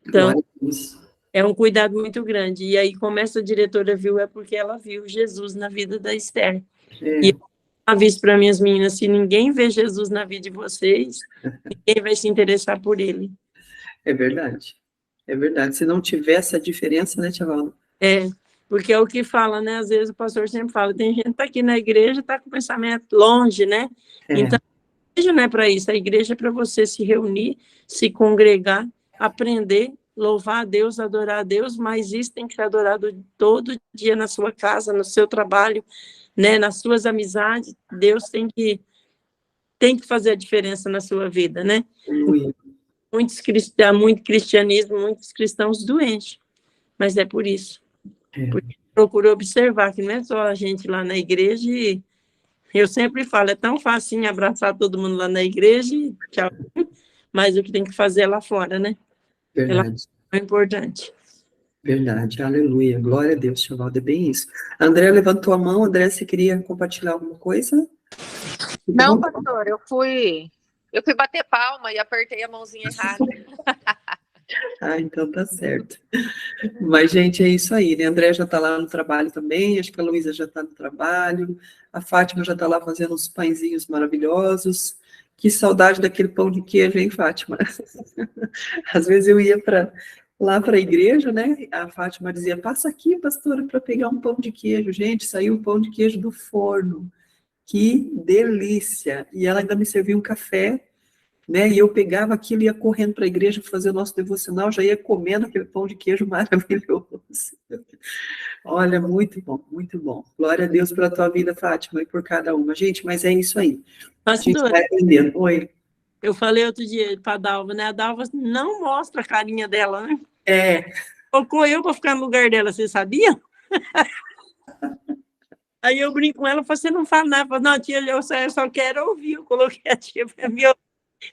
Então, Glória a Deus. é um cuidado muito grande. E aí, como essa diretora viu, é porque ela viu Jesus na vida da Esther. E eu aviso para minhas meninas, se ninguém vê Jesus na vida de vocês, ninguém vai se interessar por ele. É verdade. É verdade. Se não tiver essa diferença, né, Tia Valda? É, porque é o que fala, né? Às vezes o pastor sempre fala, tem gente que está aqui na igreja, está com o pensamento longe, né? Então, a igreja não é para isso, a igreja é para você se reunir, se congregar, aprender, louvar a Deus, adorar a Deus, mas isso tem que ser adorado todo dia na sua casa, no seu trabalho, né? Nas suas amizades, Deus tem que fazer a diferença na sua vida, né? Muito cristianismo, muitos cristãos doentes, mas é por isso. Porque procuro observar que não é só a gente lá na igreja, e eu sempre falo, é tão fácil abraçar todo mundo lá na igreja e tchau, mas o que tem que fazer é lá fora, né? Verdade. É importante. Verdade, aleluia, glória a Deus, Tia Valda, é bem isso. André levantou a mão. André, você queria compartilhar alguma coisa? Não, pastor, eu fui bater palma e apertei a mãozinha errada. Ah, então tá certo. Mas, gente, é isso aí, né? A André já tá lá no trabalho também, acho que a Luísa já tá no trabalho, a Fátima já tá lá fazendo uns pãezinhos maravilhosos. Que saudade daquele pão de queijo, hein, Fátima? Às vezes eu ia lá para a igreja, né? A Fátima dizia, passa aqui, pastora, para pegar um pão de queijo. Gente, saiu o pão de queijo do forno. Que delícia! E ela ainda me serviu um café, né? E eu pegava aquilo e ia correndo para a igreja fazer o nosso devocional, já ia comendo aquele pão de queijo maravilhoso. Olha, muito bom, muito bom. Glória a Deus pela tua vida, Fátima, e por cada uma. Gente, mas é isso aí. A gente vai aprendendo. Oi. Eu falei outro dia para a Dalva, né? A Dalva não mostra a carinha dela, né? Colocou eu para ficar no lugar dela, você sabia? Aí eu brinco com ela, você não fala nada. Falo, não, tia, eu só quero ouvir. Eu coloquei a tia para mim.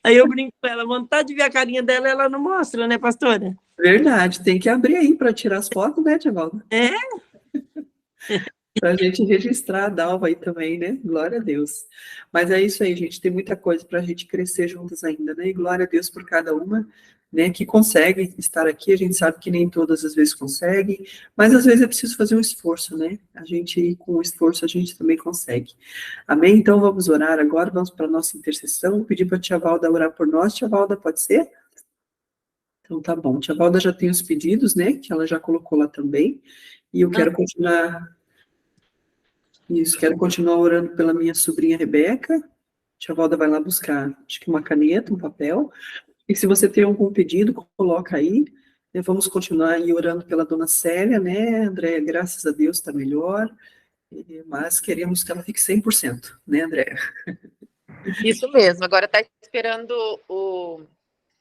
Aí eu brinco com ela, vontade de ver a carinha dela, ela não mostra, né, pastora? Verdade, tem que abrir aí para tirar as fotos, né, Tia Valda? Para a gente registrar a Dalva aí também, né? Glória a Deus. Mas é isso aí, gente. Tem muita coisa para a gente crescer juntas ainda, né? E glória a Deus por cada uma, né? Que consegue estar aqui. A gente sabe que nem todas as vezes consegue, mas às vezes é preciso fazer um esforço, né? A gente, com o esforço, a gente também consegue. Amém? Então vamos orar agora. Vamos para a nossa intercessão. Vou pedir para a Tia Valda orar por nós. Tia Valda, pode ser? Então tá bom. Tia Valda já tem os pedidos, né? Que ela já colocou lá também. E eu quero continuar. Isso, quero continuar orando pela minha sobrinha Rebeca. Tia Valda vai lá buscar, acho que uma caneta, um papel. E se você tem algum pedido, coloca aí. Vamos continuar aí orando pela dona Célia, né, Andréia? Graças a Deus está melhor. Mas queremos que ela fique 100%, né, Andréia? Isso mesmo. Agora está esperando o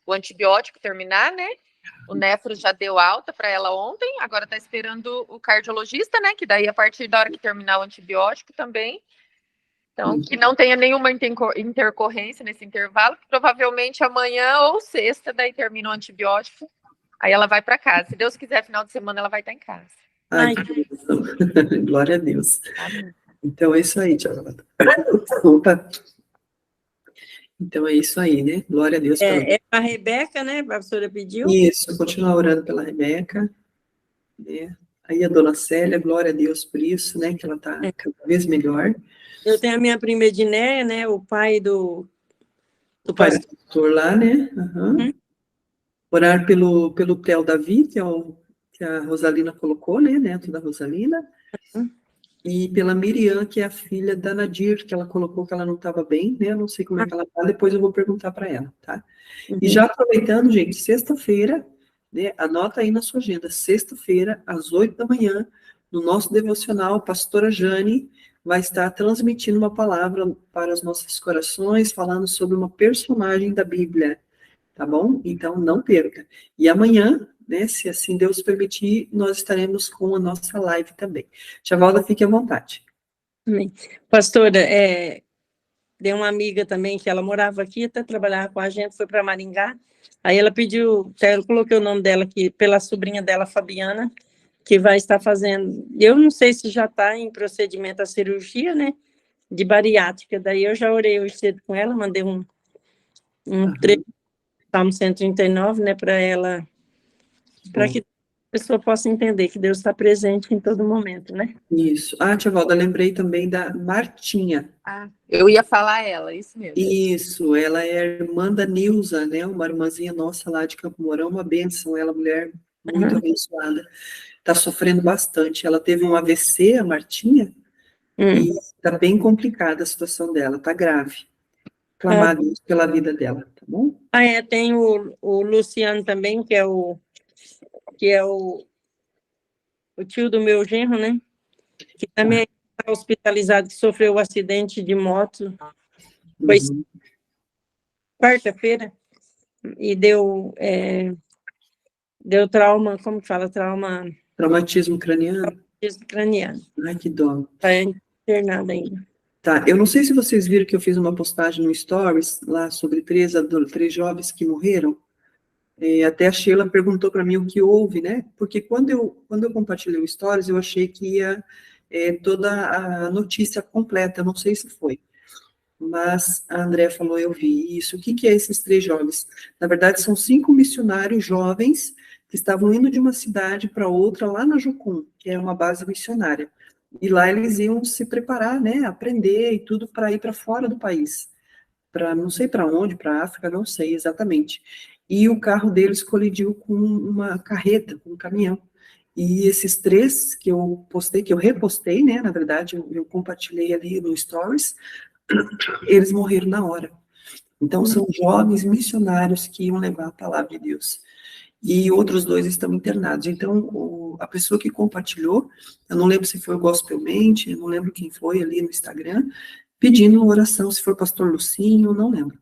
antibiótico terminar, né? O nefro já deu alta para ela ontem, agora está esperando o cardiologista, né? Que daí, a partir da hora que terminar o antibiótico também. Então, que não tenha nenhuma intercorrência nesse intervalo, que provavelmente amanhã ou sexta, daí termina o antibiótico, aí ela vai para casa. Se Deus quiser, final de semana ela vai estar em casa. Ai, que bênção. Glória a Deus. Amém. Então é isso aí, tia Valda. Opa. Então é isso aí, né? Glória a Deus. É a Rebeca, né? A professora pediu. Isso, continuar orando pela Rebeca. Né? Aí a dona Célia, glória a Deus por isso, né? Que ela está cada vez melhor. Eu tenho a minha prima Edneia, né? O pai do pastor lá, né? Uhum. Orar pelo Theo Davi, que a Rosalina colocou, né? Neto da Rosalina. E pela Miriam, que é a filha da Nadir, que ela colocou que ela não estava bem, né? Eu não sei como é que ela está, depois eu vou perguntar para ela, tá? E já aproveitando, gente, sexta-feira, né? Anota aí na sua agenda, sexta-feira, às 8 da manhã, no nosso devocional, a pastora Jane vai estar transmitindo uma palavra para os nossos corações, falando sobre uma personagem da Bíblia, tá bom? Então, não perca. E amanhã, né, se assim Deus permitir, nós estaremos com a nossa live também. Tia Valda, fique à vontade. Amém. Pastora, tem uma amiga também que ela morava aqui, até trabalhava com a gente, foi para Maringá. Aí ela pediu, eu coloquei o nome dela aqui, pela sobrinha dela, Fabiana, que vai estar fazendo, eu não sei se já está em procedimento a cirurgia, né, de bariátrica. Daí eu já orei hoje cedo com ela, mandei um trecho do Salmo 139, né, para ela, para que a pessoa possa entender que Deus está presente em todo momento, né? Isso. Tia Valda, lembrei também da Martinha. Eu ia falar ela, isso mesmo. Isso, ela é irmã da Nilza, né? Uma irmãzinha nossa lá de Campo Mourão, uma bênção, ela mulher muito abençoada. Está sofrendo bastante. Ela teve um AVC, a Martinha, e está bem complicada a situação dela, está grave. Clamar a Deus pela vida dela, tá bom? Tem o Luciano também, que é o tio do meu genro, né? Que também está hospitalizado, que sofreu um acidente de moto. Foi quarta-feira e deu trauma, como que fala? Traumatismo craniano? Traumatismo craniano. Ai, que dó. Está internado ainda. Tá, eu não sei se vocês viram que eu fiz uma postagem no Stories, lá sobre 3 jovens que morreram. Até a Sheila perguntou para mim o que houve, né? Porque quando eu compartilhei o Stories, eu achei que ia toda a notícia completa, eu não sei se foi. Mas a André falou, eu vi isso. O que é esses 3 jovens? Na verdade, são 5 missionários jovens que estavam indo de uma cidade para outra, lá na Jucum, que é uma base missionária. E lá eles iam se preparar, né, aprender e tudo para ir para fora do país. Para não sei para onde, para a África, não sei exatamente. E o carro deles colidiu com uma carreta, com um caminhão. E esses 3 que eu postei, que eu repostei, né, na verdade, eu compartilhei ali no Stories, eles morreram na hora. Então, são jovens missionários que iam levar a palavra de Deus. E outros 2 estão internados. Então, a pessoa que compartilhou, eu não lembro se foi o Gospelmente, eu não lembro quem foi ali no Instagram, pedindo oração, se foi o pastor Lucinho, não lembro.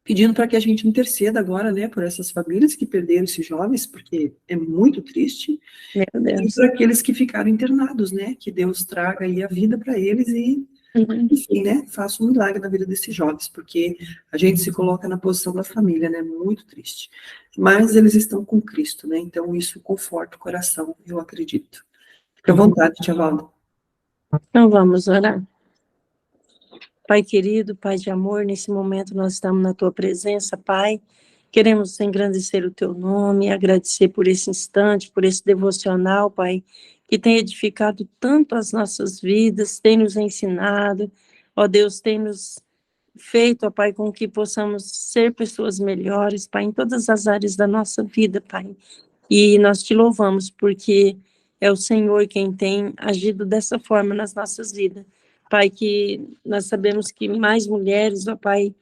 Pedindo para que a gente interceda agora, né, por essas famílias que perderam esses jovens, porque é muito triste. Meu Deus. E para aqueles que ficaram internados, né, que Deus traga aí a vida para eles e enfim, né, faça um milagre na vida desses jovens, porque a gente se coloca na posição da família, né, muito triste. Mas eles estão com Cristo, né, então isso conforta o coração, eu acredito. Fique à vontade, tia Valda. Então vamos orar. Pai querido, Pai de amor, nesse momento nós estamos na Tua presença, Pai. Queremos engrandecer o Teu nome, agradecer por esse instante, por esse devocional, Pai, que tem edificado tanto as nossas vidas, tem nos ensinado, ó Deus, tem nos feito, ó Pai, com que possamos ser pessoas melhores, Pai, em todas as áreas da nossa vida, Pai. E nós te louvamos porque é o Senhor quem tem agido dessa forma nas nossas vidas. Pai, que nós sabemos que mais mulheres, ó Pai,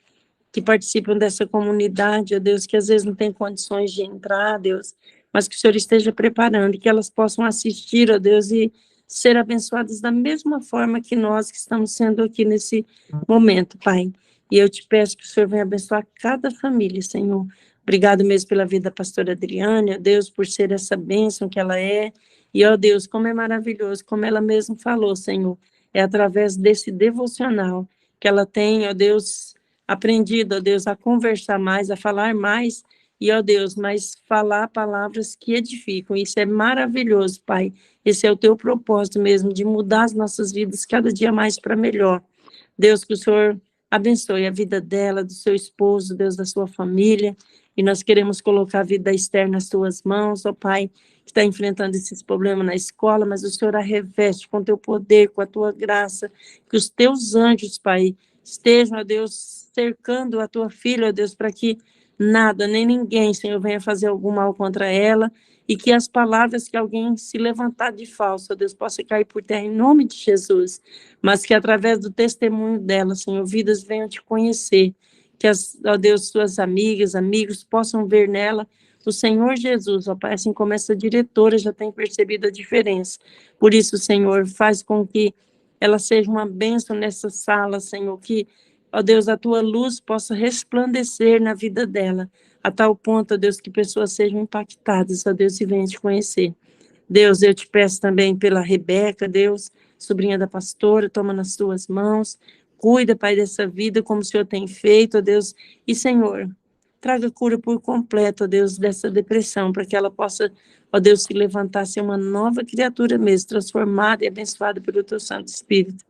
que participam dessa comunidade, ó Deus, que às vezes não tem condições de entrar, Deus, mas que o Senhor esteja preparando, e que elas possam assistir, ó Deus, e ser abençoadas da mesma forma que nós que estamos sendo aqui nesse momento, Pai. E eu te peço que o Senhor venha abençoar cada família, Senhor. Obrigado mesmo pela vida da pastora Adriane, ó Deus, por ser essa bênção que ela é. E, ó Deus, como é maravilhoso, como ela mesmo falou, Senhor, é através desse devocional que ela tem, ó Deus, aprendido, ó Deus, a conversar mais, a falar mais, e, ó Deus, mas falar palavras que edificam. Isso é maravilhoso, Pai. Esse é o teu propósito mesmo, de mudar as nossas vidas cada dia mais para melhor. Deus, que o Senhor abençoe a vida dela, do seu esposo, Deus, da sua família, e nós queremos colocar a vida externa nas tuas mãos, ó Pai, que está enfrentando esses problemas na escola, mas o Senhor a reveste com teu poder, com a tua graça, que os teus anjos, Pai, estejam, ó Deus, cercando a tua filha, ó Deus, para que nada, nem ninguém, Senhor, venha fazer algum mal contra ela, e que as palavras que alguém se levantar de falso, ó Deus, possa cair por terra em nome de Jesus, mas que através do testemunho dela, Senhor, vidas venham te conhecer, que ó Deus, suas amigas, amigos possam ver nela o Senhor Jesus, ó Pai, assim como essa diretora já tem percebido a diferença. Por isso, Senhor, faz com que ela seja uma bênção nessa sala, Senhor, que, ó Deus, a tua luz possa resplandecer na vida dela, a tal ponto, ó Deus, que pessoas sejam impactadas, ó Deus, e venham te conhecer. Deus, eu te peço também pela Rebeca, Deus, sobrinha da pastora, toma nas tuas mãos, cuida, Pai, dessa vida como o Senhor tem feito, ó Deus, e Senhor, traga cura por completo, ó Deus, dessa depressão, para que ela possa, ó Deus, se levantar, ser uma nova criatura mesmo, transformada e abençoada pelo teu Santo Espírito.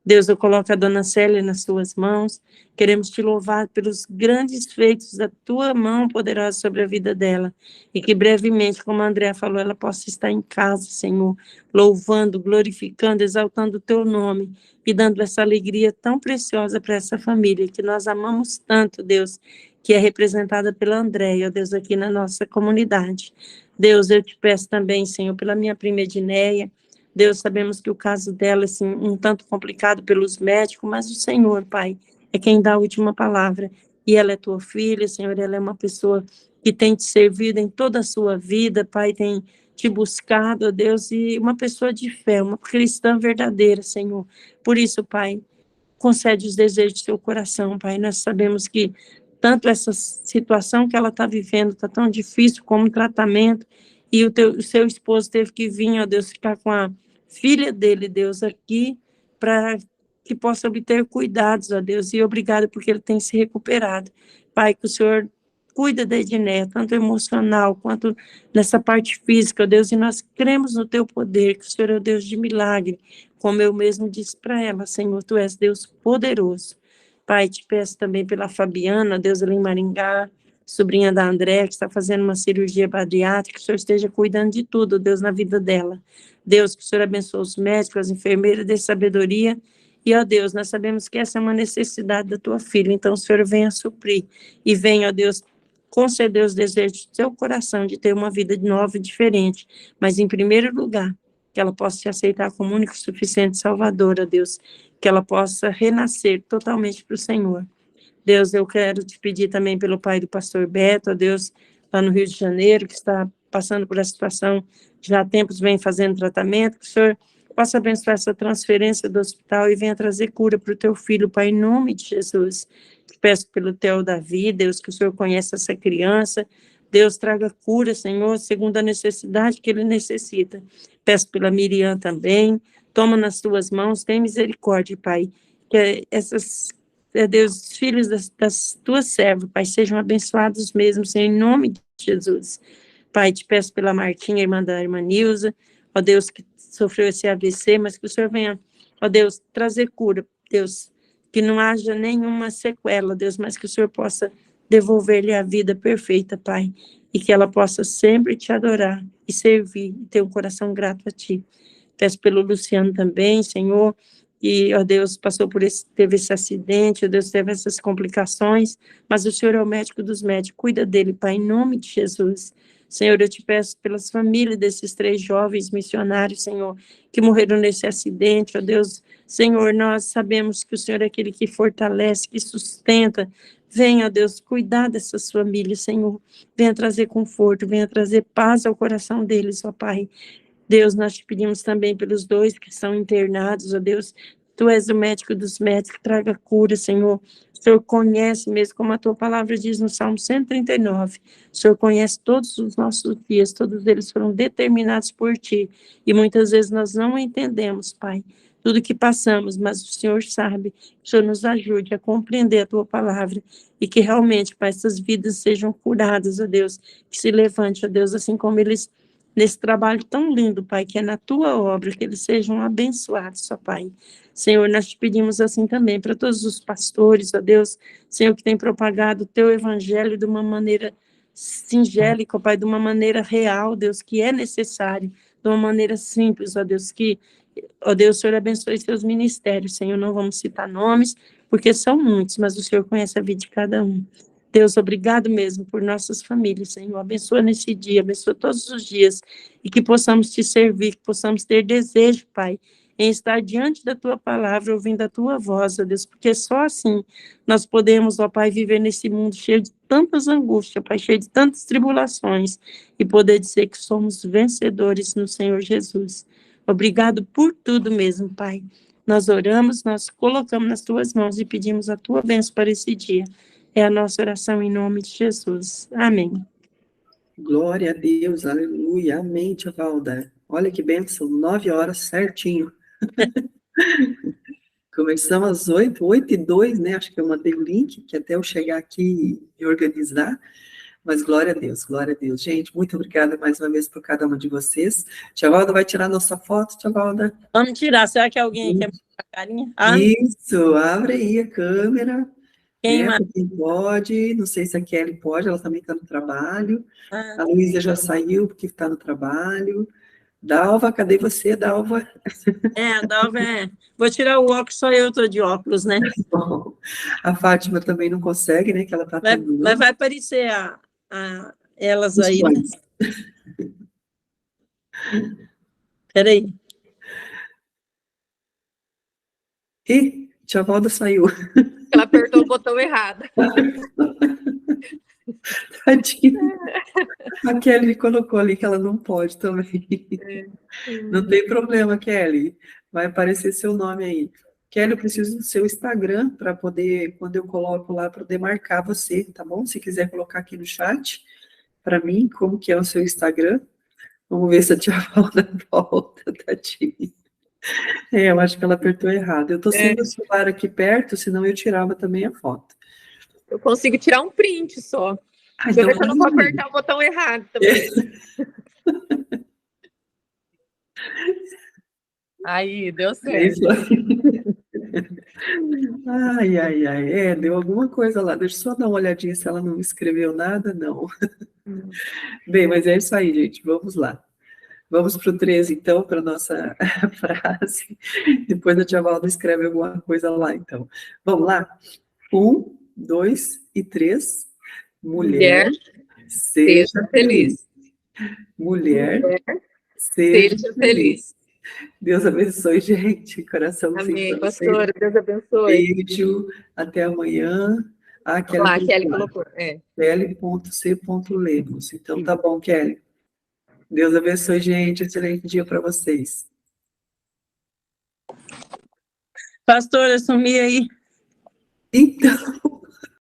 Deus, eu coloco a dona Célia nas tuas mãos, queremos te louvar pelos grandes feitos da tua mão poderosa sobre a vida dela, e que brevemente, como a Andréa falou, ela possa estar em casa, Senhor, louvando, glorificando, exaltando o teu nome, e dando essa alegria tão preciosa para essa família, que nós amamos tanto, Deus, que é representada pela Andréia, Deus, aqui na nossa comunidade. Deus, eu te peço também, Senhor, pela minha prima Edneia. Deus, sabemos que o caso dela é assim, um tanto complicado pelos médicos, mas o Senhor, Pai, é quem dá a última palavra. E ela é tua filha, Senhor, ela é uma pessoa que tem te servido em toda a sua vida, Pai, tem te buscado, ó Deus, e uma pessoa de fé, uma cristã verdadeira, Senhor. Por isso, Pai, concede os desejos do seu coração, Pai. Nós sabemos que tanto essa situação que ela está vivendo está tão difícil como o tratamento, e o seu esposo teve que vir, ó Deus, ficar com a filha dele, Deus, aqui, para que possa obter cuidados, ó Deus, e obrigado porque ele tem se recuperado. Pai, que o Senhor cuida da Edneia, tanto emocional quanto nessa parte física, ó Deus, e nós cremos no teu poder, que o Senhor é o Deus de milagre, como eu mesmo disse para ela, Senhor, tu és Deus poderoso. Pai, te peço também pela Fabiana, Deus, ela em Maringá, sobrinha da André, que está fazendo uma cirurgia bariátrica, que o Senhor esteja cuidando de tudo, Deus, na vida dela. Deus, que o Senhor abençoe os médicos, as enfermeiras, dê sabedoria. E, ó Deus, nós sabemos que essa é uma necessidade da tua filha, então o Senhor venha suprir. E venha, ó Deus, conceder os desejos do seu coração de ter uma vida nova e diferente. Mas, em primeiro lugar, que ela possa te aceitar como único, suficiente Salvador, ó Deus. Que ela possa renascer totalmente para o Senhor. Deus, eu quero te pedir também pelo pai do pastor Beto, ó Deus, lá no Rio de Janeiro, que está passando por essa situação, já há tempos vem fazendo tratamento, que o Senhor possa abençoar essa transferência do hospital e venha trazer cura para o teu filho, Pai, em nome de Jesus. Te peço pelo Theo Davi, Deus, que o Senhor conhece essa criança, Deus, traga cura, Senhor, segundo a necessidade que ele necessita. Peço pela Miriam também, toma nas tuas mãos, tem misericórdia, Pai, que essas Deus, os filhos das tuas servas, Pai, sejam abençoados mesmo, Senhor, em nome de Jesus. Pai, te peço pela Martinha, irmã da irmã Nilza, ó Deus, que sofreu esse AVC, mas que o Senhor venha, ó Deus, trazer cura, Deus, que não haja nenhuma sequela, Deus, mas que o Senhor possa devolver-lhe a vida perfeita, Pai, e que ela possa sempre te adorar e servir, e ter um coração grato a Ti. Peço pelo Luciano também, Senhor, e, ó Deus, teve esse acidente, ó Deus, teve essas complicações, mas o Senhor é o médico dos médicos, cuida dele, Pai, em nome de Jesus. Senhor, eu te peço pelas famílias desses 3 jovens missionários, Senhor, que morreram nesse acidente, ó Deus. Senhor, nós sabemos que o Senhor é aquele que fortalece, que sustenta. Venha, ó Deus, cuidar dessas famílias, Senhor. Venha trazer conforto, venha trazer paz ao coração deles, ó Pai. Deus, nós te pedimos também pelos 2 que são internados, ó Deus, Tu és o médico dos médicos, traga cura, Senhor. O Senhor conhece mesmo, como a Tua palavra diz no Salmo 139, o Senhor conhece todos os nossos dias, todos eles foram determinados por Ti, e muitas vezes nós não entendemos, Pai, tudo que passamos, mas o Senhor sabe, o Senhor nos ajude a compreender a Tua palavra, e que realmente, Pai, essas vidas sejam curadas, ó Deus, que se levante, ó Deus, assim como eles nesse trabalho tão lindo, Pai, que é na Tua obra, que eles sejam abençoados, ó Pai. Senhor, nós te pedimos assim também para todos os pastores, ó Deus, Senhor, que tem propagado o Teu evangelho de uma maneira singélica, ó Pai, de uma maneira real, Deus, que é necessário, de uma maneira simples, ó Deus, ó Deus, o Senhor abençoe seus ministérios, Senhor, não vamos citar nomes, porque são muitos, mas o Senhor conhece a vida de cada um. Deus, obrigado mesmo por nossas famílias, Senhor. Abençoa nesse dia, abençoa todos os dias, e que possamos te servir, que possamos ter desejo, Pai, em estar diante da Tua palavra, ouvindo a Tua voz, ó Deus, porque só assim nós podemos, ó Pai, viver nesse mundo cheio de tantas angústias, Pai, cheio de tantas tribulações, e poder dizer que somos vencedores no Senhor Jesus. Obrigado por tudo mesmo, Pai. Nós oramos, nós colocamos nas Tuas mãos e pedimos a Tua bênção para esse dia. É a nossa oração em nome de Jesus. Amém. Glória a Deus, aleluia, amém, tia Valda. Olha que bênção, 9 horas certinho. Começamos às 8h02, né? Acho que eu mandei o link, que até eu chegar aqui e organizar. Mas glória a Deus, glória a Deus. Gente, muito obrigada mais uma vez por cada uma de vocês. Tia Valda vai tirar nossa foto, Tia Valda? Vamos tirar. Será que alguém quer mostrar a carinha? Ah, Isso, abre aí a câmera. quem Né, mais? para quem pode, não sei se a Kelly pode, ela também está no trabalho. Ah, A Luísa já saiu porque está no trabalho. Dalva, cadê você, Dalva? a Dalva é... Vou tirar o óculos, só eu estou de óculos, né? Bom, a Fátima também não consegue, né? Que ela está Mas vai aparecer elas aí, né? Peraí. Ih, tia Valda saiu. Ela apertou o botão errado. Tadinha. A Kelly colocou ali que ela não pode também. Não tem problema, Kelly. Vai aparecer seu nome aí. Kelly, eu preciso do seu Instagram para poder, quando eu coloco lá, poder marcar você, tá bom? Se quiser colocar aqui no chat para mim, como que é o seu Instagram. Vamos ver se a tia Valda volta, tadinha. Eu acho que ela apertou errado. Eu estou sem o celular aqui perto, senão eu tirava também a foto. Eu consigo tirar um print só. Deixa eu ver se eu não vou apertar o botão errado também. Aí, deu certo. Ai, ai, ai. Deu alguma coisa lá. Deixa eu só dar uma olhadinha se ela não escreveu nada, não. Bem, mas é isso aí, gente. Vamos lá. Vamos para o 13, então, para a nossa frase. Depois a tia Valda escreve alguma coisa lá, então. Vamos lá? 1, 2 e 3. Mulher, seja feliz. Mulher, seja feliz. Deus abençoe, gente. Coraçãozinho. Amém, pastora. Deus abençoe. Beijo. Até amanhã. A Kelly colocou. Kelly.c.lemos. Então, tá bom, Kelly. Deus abençoe, gente. Excelente dia para vocês. Pastora, sumi aí. Então...